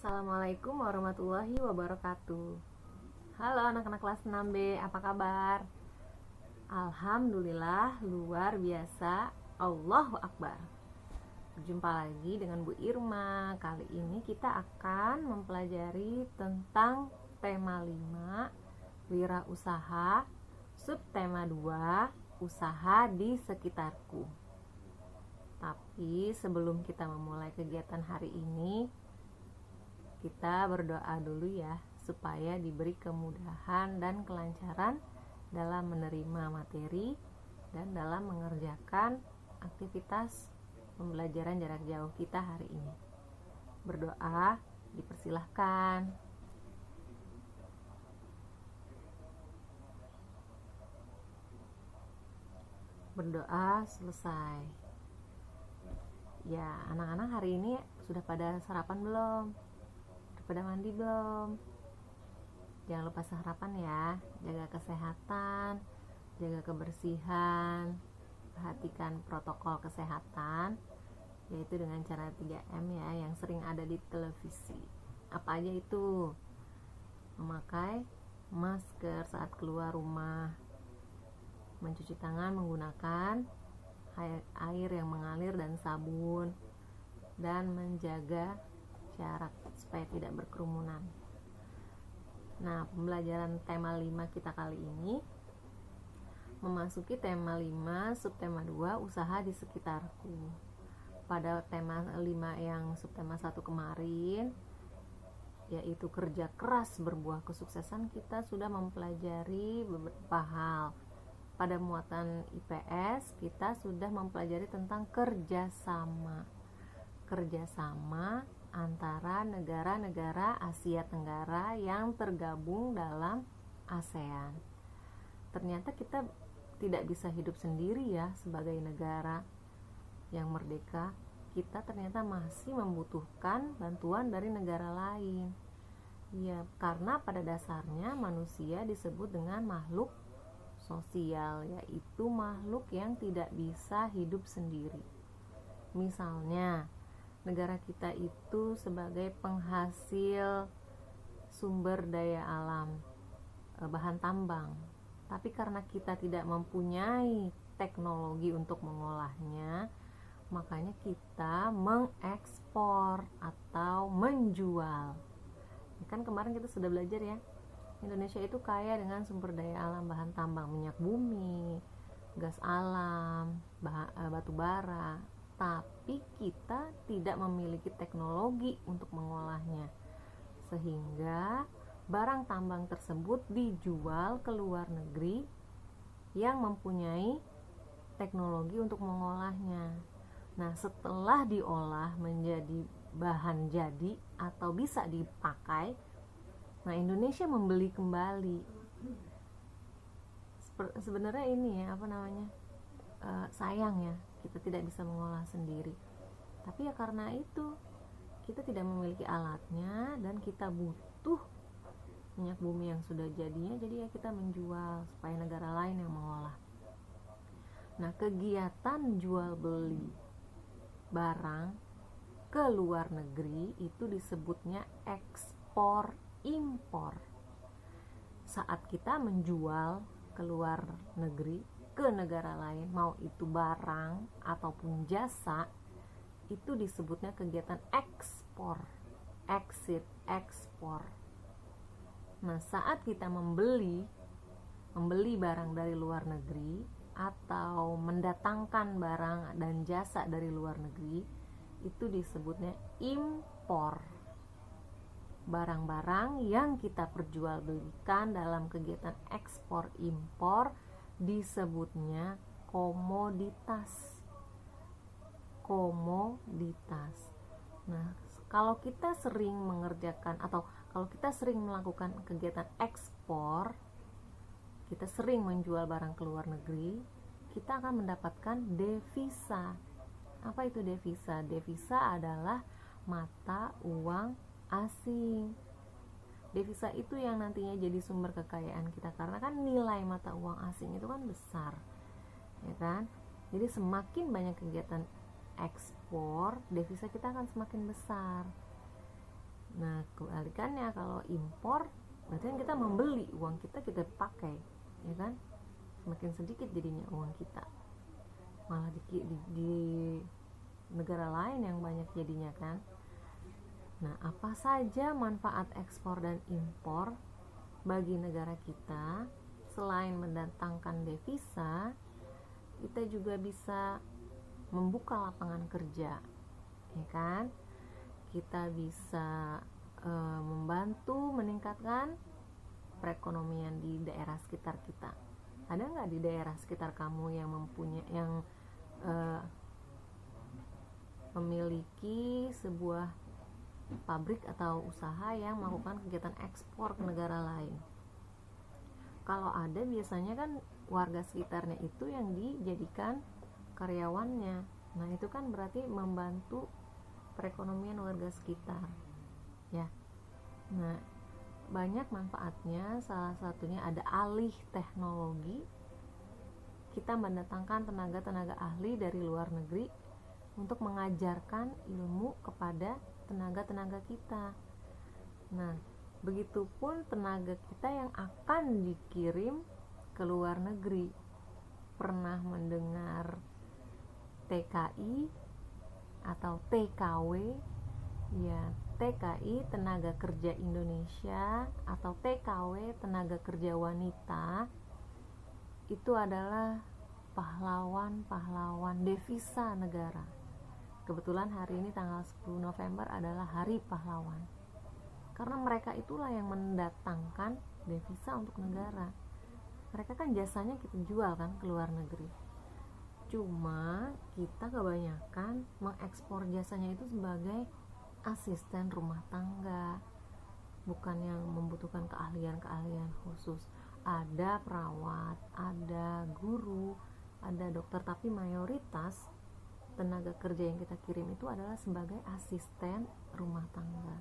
Assalamualaikum warahmatullahi wabarakatuh. Halo anak-anak kelas 6B, apa kabar? Alhamdulillah, luar biasa. Allahu Akbar. Berjumpa lagi dengan Bu Irma. Kali ini kita akan mempelajari tentang tema 5, wirausaha, subtema 2, usaha di sekitarku. Tapi sebelum kita memulai kegiatan hari ini, kita berdoa dulu ya, supaya diberi kemudahan dan kelancaran dalam menerima materi dan dalam mengerjakan aktivitas pembelajaran jarak jauh kita hari ini. Berdoa dipersilahkan. Berdoa selesai. Ya, anak-anak hari ini sudah pada sarapan belum? Pada mandi belum? Jangan lupa sarapan ya. Jaga kesehatan, jaga kebersihan, perhatikan protokol kesehatan, yaitu dengan cara 3M ya, yang sering ada di televisi. Apa aja itu? Memakai masker saat keluar rumah, mencuci tangan menggunakan air yang mengalir dan sabun, dan menjaga jarak supaya tidak berkerumunan. Nah, pembelajaran tema 5 kita kali ini memasuki tema 5, subtema 2, usaha di sekitarku. Pada tema 5 yang subtema 1 kemarin, yaitu kerja keras berbuah kesuksesan, kita sudah mempelajari beberapa hal. Pada muatan IPS kita sudah mempelajari tentang kerjasama antara negara-negara Asia Tenggara yang tergabung dalam ASEAN. Ternyata kita tidak bisa hidup sendiri ya sebagai negara yang merdeka. Kita ternyata masih membutuhkan bantuan dari negara lain. Ya, karena pada dasarnya manusia disebut dengan makhluk sosial, yaitu makhluk yang tidak bisa hidup sendiri. Misalnya, negara kita itu sebagai penghasil sumber daya alam, bahan tambang. Tapi karena kita tidak mempunyai teknologi untuk mengolahnya, makanya kita mengekspor atau menjual. Kan kemarin kita sudah belajar ya, Indonesia itu kaya dengan sumber daya alam, bahan tambang, minyak bumi, gas alam, batu bara. Tapi kita tidak memiliki teknologi untuk mengolahnya, sehingga barang tambang tersebut dijual ke luar negeri yang mempunyai teknologi untuk mengolahnya. Nah, setelah diolah menjadi bahan jadi atau bisa dipakai, nah Indonesia membeli kembali. Sebenarnya ini ya, sayang ya, kita tidak bisa mengolah sendiri. Tapi ya karena itu kita tidak memiliki alatnya dan kita butuh minyak bumi yang sudah jadinya, jadi ya kita menjual supaya negara lain yang mengolah. Nah, kegiatan jual beli barang ke luar negeri itu disebutnya ekspor impor. Saat kita menjual ke luar negeri, ke negara lain, mau itu barang ataupun jasa, itu disebutnya kegiatan ekspor, ekspor. Nah, saat kita membeli barang dari luar negeri atau mendatangkan barang dan jasa dari luar negeri, itu disebutnya impor. Barang-barang yang kita perjualbelikan dalam kegiatan ekspor impor disebutnya komoditas. Nah, kalau kita sering mengerjakan atau kalau kita sering melakukan kegiatan ekspor, kita sering menjual barang ke luar negeri, kita akan mendapatkan devisa. Apa itu devisa? Devisa adalah mata uang asing. Devisa itu yang nantinya jadi sumber kekayaan kita, karena kan nilai mata uang asing itu kan besar, ya kan? Jadi semakin banyak kegiatan ekspor, devisa kita akan semakin besar. Nah, kebalikannya kalau impor berarti kan kita membeli, uang kita pakai, ya kan? Semakin sedikit jadinya uang kita, malah di negara lain yang banyak jadinya kan. Nah, apa saja manfaat ekspor dan impor bagi negara kita? Selain mendatangkan devisa, kita juga bisa membuka lapangan kerja, ya kan? Kita bisa membantu meningkatkan perekonomian di daerah sekitar kita. Ada nggak di daerah sekitar kamu yang memiliki sebuah pabrik atau usaha yang melakukan kegiatan ekspor ke negara lain? Kalau ada, biasanya kan warga sekitarnya itu yang dijadikan karyawannya. Nah, itu kan berarti membantu perekonomian warga sekitar, ya. Nah, banyak manfaatnya. Salah satunya ada alih teknologi. Kita mendatangkan tenaga-tenaga ahli dari luar negeri untuk mengajarkan ilmu kepada tenaga-tenaga kita. Nah, begitupun tenaga kita yang akan dikirim ke luar negeri. Pernah mendengar TKI atau TKW? Ya, TKI Tenaga Kerja Indonesia atau TKW Tenaga Kerja Wanita itu adalah pahlawan-pahlawan devisa negara. Kebetulan hari ini tanggal 10 November adalah Hari Pahlawan. Karena mereka itulah yang mendatangkan devisa untuk negara. Mereka kan jasanya kita jual kan ke luar negeri. Cuma kita kebanyakan mengekspor jasanya itu sebagai asisten rumah tangga, bukan yang membutuhkan keahlian-keahlian khusus. Ada perawat, ada guru, ada dokter, tapi mayoritas tenaga kerja yang kita kirim itu adalah sebagai asisten rumah tangga.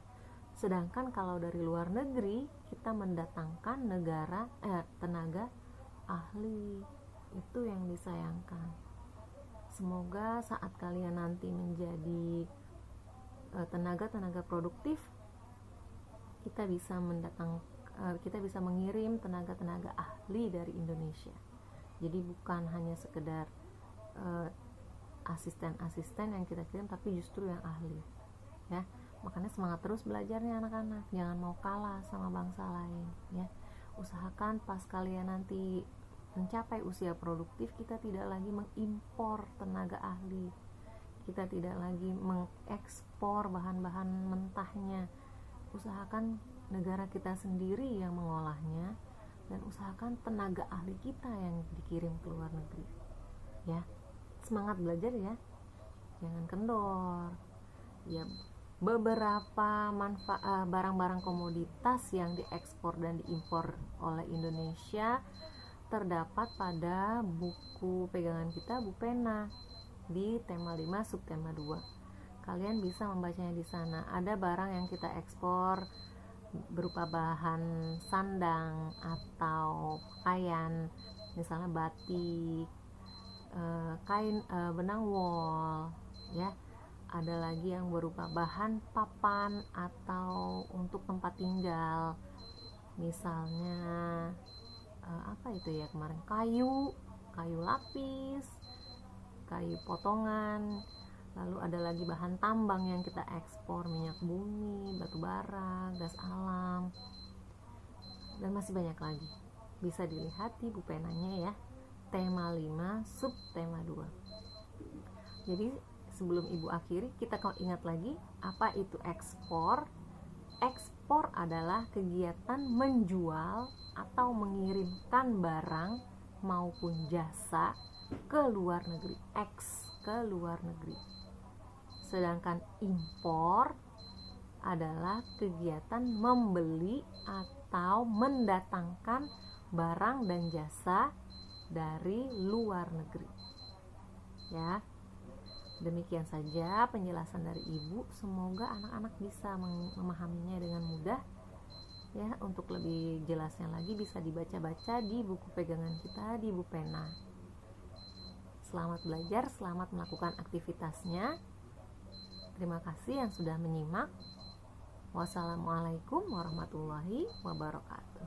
Sedangkan kalau dari luar negeri kita mendatangkan tenaga ahli. Itu yang disayangkan. Semoga saat kalian nanti menjadi tenaga-tenaga produktif, kita bisa mengirim tenaga-tenaga ahli dari Indonesia. Jadi bukan hanya sekedar asisten-asisten yang kita kirim, tapi justru yang ahli, ya. Makanya semangat terus belajarnya anak-anak, jangan mau kalah sama bangsa lain, ya. Usahakan pas kalian nanti mencapai usia produktif, kita tidak lagi mengimpor tenaga ahli, kita tidak lagi mengekspor bahan-bahan mentahnya. Usahakan negara kita sendiri yang mengolahnya, dan usahakan tenaga ahli kita yang dikirim ke luar negeri, ya. Semangat belajar ya, jangan kendor. Ya, beberapa barang-barang komoditas yang diekspor dan diimpor oleh Indonesia terdapat pada buku pegangan kita, buku pena, di tema 5 subtema 2. Kalian bisa membacanya di sana. Ada barang yang kita ekspor berupa bahan sandang atau pakaian, misalnya batik, kain, benang wol, ya. Ada lagi yang berupa bahan papan atau untuk tempat tinggal, misalnya apa itu ya kemarin, kayu lapis, kayu potongan. Lalu ada lagi bahan tambang yang kita ekspor, minyak bumi, batu bara, gas alam, dan masih banyak lagi. Bisa dilihat di buku penanya ya, tema 5 subtema 2. Jadi sebelum ibu akhiri, kita ingat lagi apa itu ekspor. Ekspor adalah kegiatan menjual atau mengirimkan barang maupun jasa ke luar negeri, ke luar negeri. Sedangkan impor adalah kegiatan membeli atau mendatangkan barang dan jasa dari luar negeri, ya. Demikian saja penjelasan dari ibu. Semoga anak-anak bisa memahaminya dengan mudah, ya. Untuk lebih jelasnya lagi bisa dibaca-baca di buku pegangan kita di buku pena. Selamat belajar, selamat melakukan aktivitasnya. Terima kasih yang sudah menyimak. Wassalamualaikum warahmatullahi wabarakatuh.